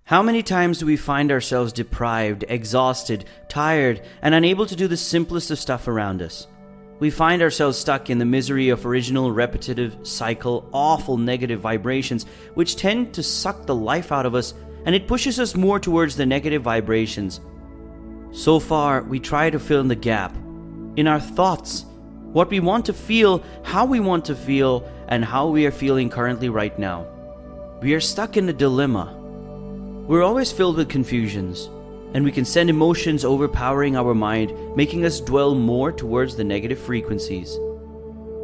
How many times do we find ourselves deprived, exhausted, tired, and unable to do the simplest of stuff around us? We find ourselves stuck in the misery of original, repetitive, cycle, awful negative vibrations, which tend to suck the life out of us, and it pushes us more towards the negative vibrations. So far, we try to fill in the gap in our thoughts, what we want to feel, how we want to feel, and how we are feeling currently right now. We are stuck in a dilemma. We're always filled with confusions, and we can send emotions overpowering our mind, making us dwell more towards the negative frequencies.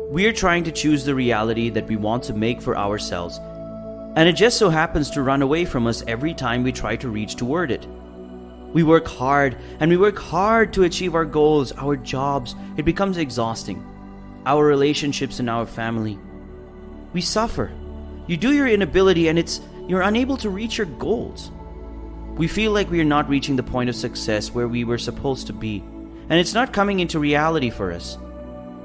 We are trying to choose the reality that we want to make for ourselves, and it just so happens to run away from us every time we try to reach toward it. We work hard, and we work hard to achieve our goals, our jobs. It becomes exhausting. Our relationships and our family. We suffer. You do your inability, and you're unable to reach your goals. We feel like we are not reaching the point of success where we were supposed to be, and it's not coming into reality for us.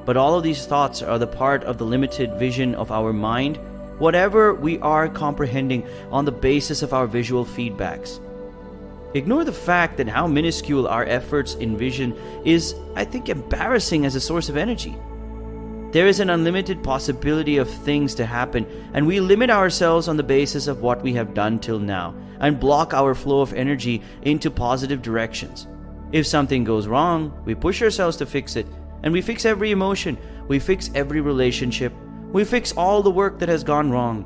But all of these thoughts are the part of the limited vision of our mind, whatever we are comprehending on the basis of our visual feedbacks. Ignore the fact that how minuscule our efforts in vision is, I think, embarrassing as a source of energy. There is an unlimited possibility of things to happen, and we limit ourselves on the basis of what we have done till now, and block our flow of energy into positive directions. If something goes wrong, we push ourselves to fix it, and we fix every emotion, we fix every relationship, we fix all the work that has gone wrong.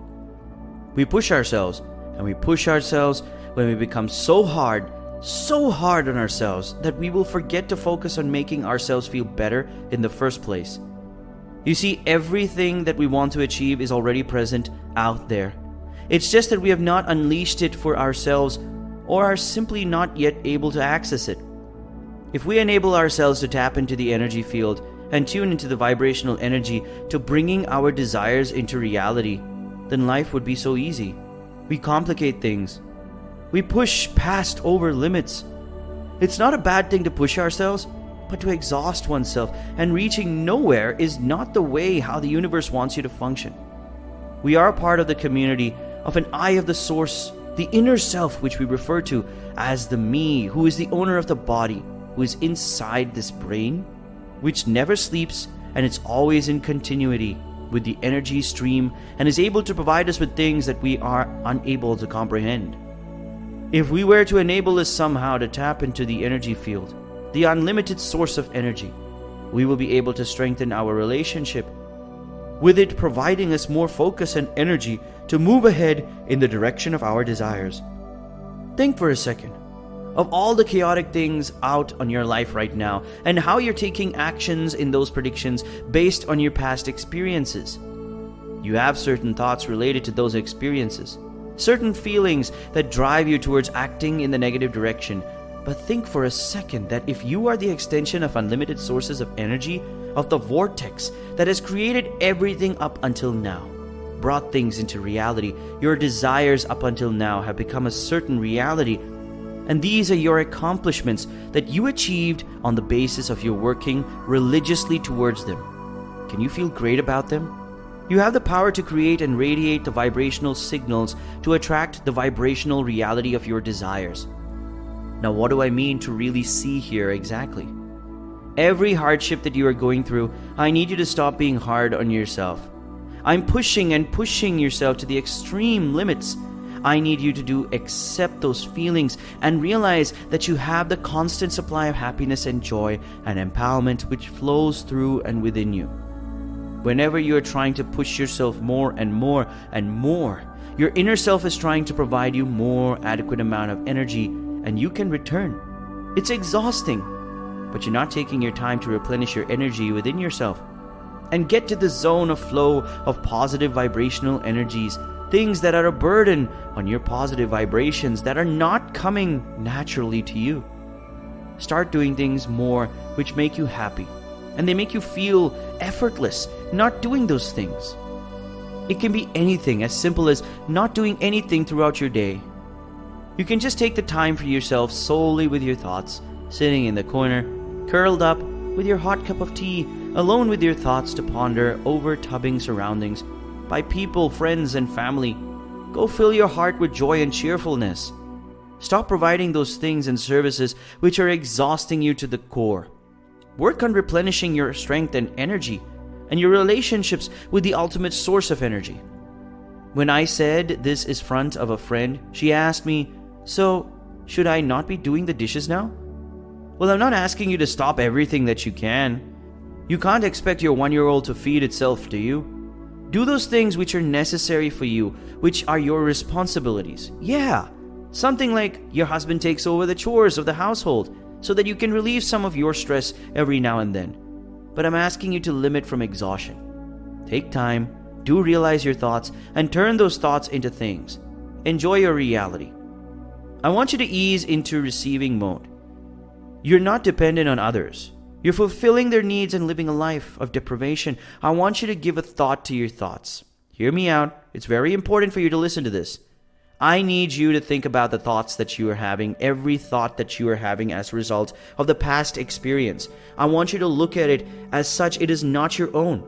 We push ourselves, and we push ourselves when we become so hard on ourselves that we will forget to focus on making ourselves feel better in the first place. You see, everything that we want to achieve is already present out there. It's just that we have not unleashed it for ourselves, or are simply not yet able to access it. If we enable ourselves to tap into the energy field and tune into the vibrational energy to bringing our desires into reality, then life would be so easy. We complicate things. We push past over limits. It's not a bad thing to push ourselves, but to exhaust oneself and reaching nowhere is not the way how the universe wants you to function. We are part of the community of an eye of the source, the inner self, which we refer to as the me, who is the owner of the body, who is inside this brain, which never sleeps, and it's always in continuity with the energy stream and is able to provide us with things that we are unable to comprehend. If we were to enable us somehow to tap into the energy field, the unlimited source of energy, we will be able to strengthen our relationship, with it providing us more focus and energy to move ahead in the direction of our desires. Think for a second of all the chaotic things out on your life right now and how you're taking actions in those predictions based on your past experiences. You have certain thoughts related to those experiences, certain feelings that drive you towards acting in the negative direction. But think for a second that if you are the extension of unlimited sources of energy, of the vortex that has created everything up until now, brought things into reality, your desires up until now have become a certain reality, and these are your accomplishments that you achieved on the basis of your working religiously towards them. Can you feel great about them? You have the power to create and radiate the vibrational signals to attract the vibrational reality of your desires. Now, what do I mean to really see here exactly? Every hardship that you are going through, I need you to stop being hard on yourself. I'm pushing yourself to the extreme limits. I need you to accept those feelings and realize that you have the constant supply of happiness and joy and empowerment which flows through and within you. Whenever you are trying to push yourself more and more and more, your inner self is trying to provide you more adequate amount of energy, and you can return. It's exhausting, but you're not taking your time to replenish your energy within yourself and get to the zone of flow of positive vibrational energies, things that are a burden on your positive vibrations that are not coming naturally to you. Start doing things more which make you happy, and they make you feel effortless not doing those things. It can be anything as simple as not doing anything throughout your day. You can just take the time for yourself solely with your thoughts, sitting in the corner, curled up with your hot cup of tea, alone with your thoughts to ponder over tubbing surroundings by people, friends, and family. Go fill your heart with joy and cheerfulness. Stop providing those things and services which are exhausting you to the core. Work on replenishing your strength and energy and your relationships with the ultimate source of energy. When I said this in front of a friend, she asked me, "So, should I not be doing the dishes now?" Well, I'm not asking you to stop everything that you can. You can't expect your 1-year-old to feed itself, do you? Do those things which are necessary for you, which are your responsibilities. Yeah, something like your husband takes over the chores of the household so that you can relieve some of your stress every now and then. But I'm asking you to limit from exhaustion. Take time, do realize your thoughts, and turn those thoughts into things. Enjoy your reality. I want you to ease into receiving mode. You're not dependent on others. You're fulfilling their needs and living a life of deprivation. I want you to give a thought to your thoughts. Hear me out. It's very important for you to listen to this. I need you to think about the thoughts that you are having, every thought that you are having as a result of the past experience. I want you to look at it as such. It is not your own.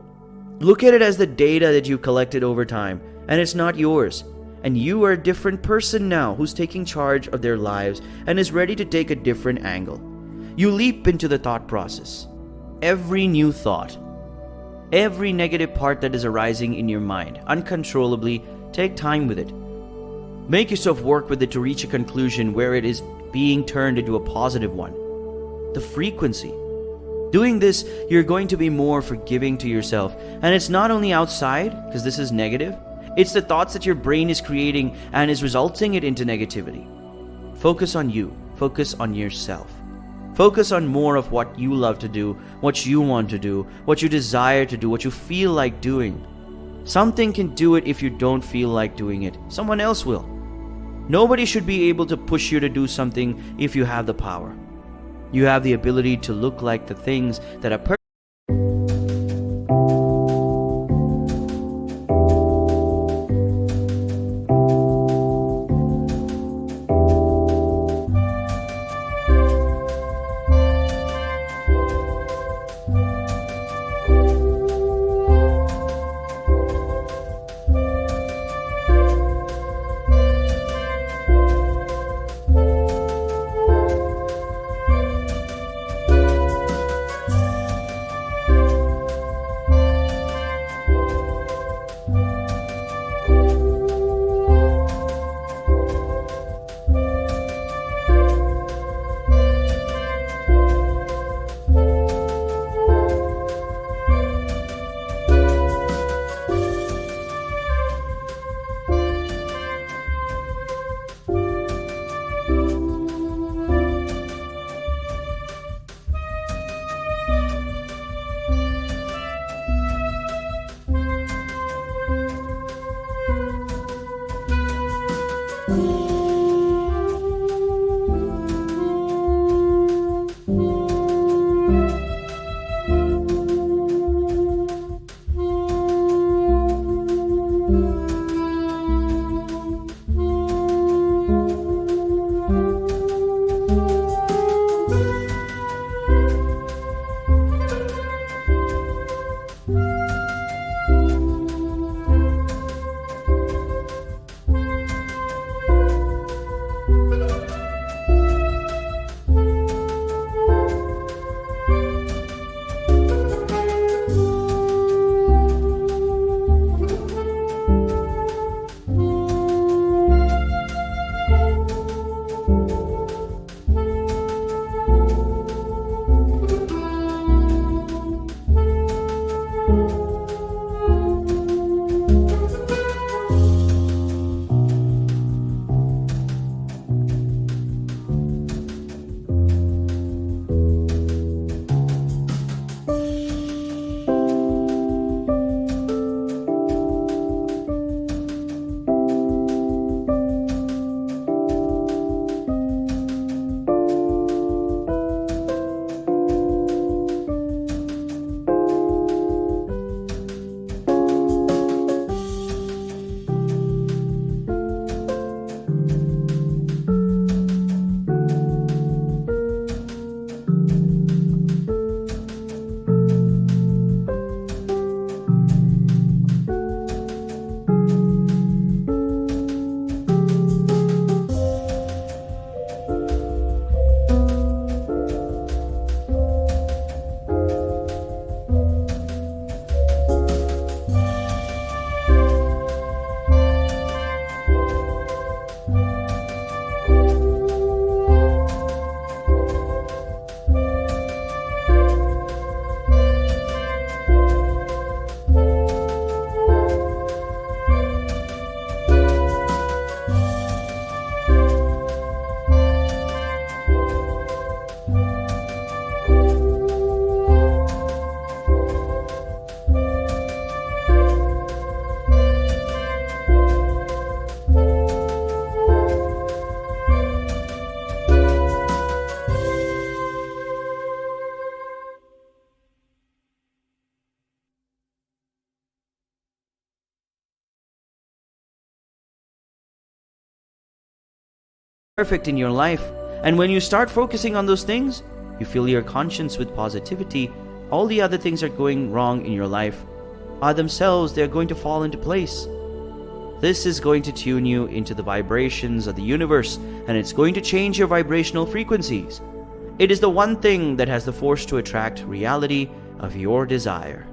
Look at it as the data that you collected over time, and it's not yours. And you are a different person now who's taking charge of their lives and is ready to take a different angle. You leap into the thought process. Every new thought, every negative part that is arising in your mind, uncontrollably, take time with it. Make yourself work with it to reach a conclusion where it is being turned into a positive one. The frequency. Doing this, you're going to be more forgiving to yourself. And it's not only outside, because this is negative. It's the thoughts that your brain is creating and is resulting it into negativity. Focus on you. Focus on yourself. Focus on more of what you love to do, what you want to do, what you desire to do, what you feel like doing. Something can do it if you don't feel like doing it. Someone else will. Nobody should be able to push you to do something if you have the power. You have the ability to look like the things that a person perfect in your life. And when you start focusing on those things, you fill your conscience with positivity, all the other things are going wrong in your life are themselves, they're going to fall into place. This is going to tune you into the vibrations of the universe, and it's going to change your vibrational frequencies. It is the one thing that has the force to attract reality of your desire.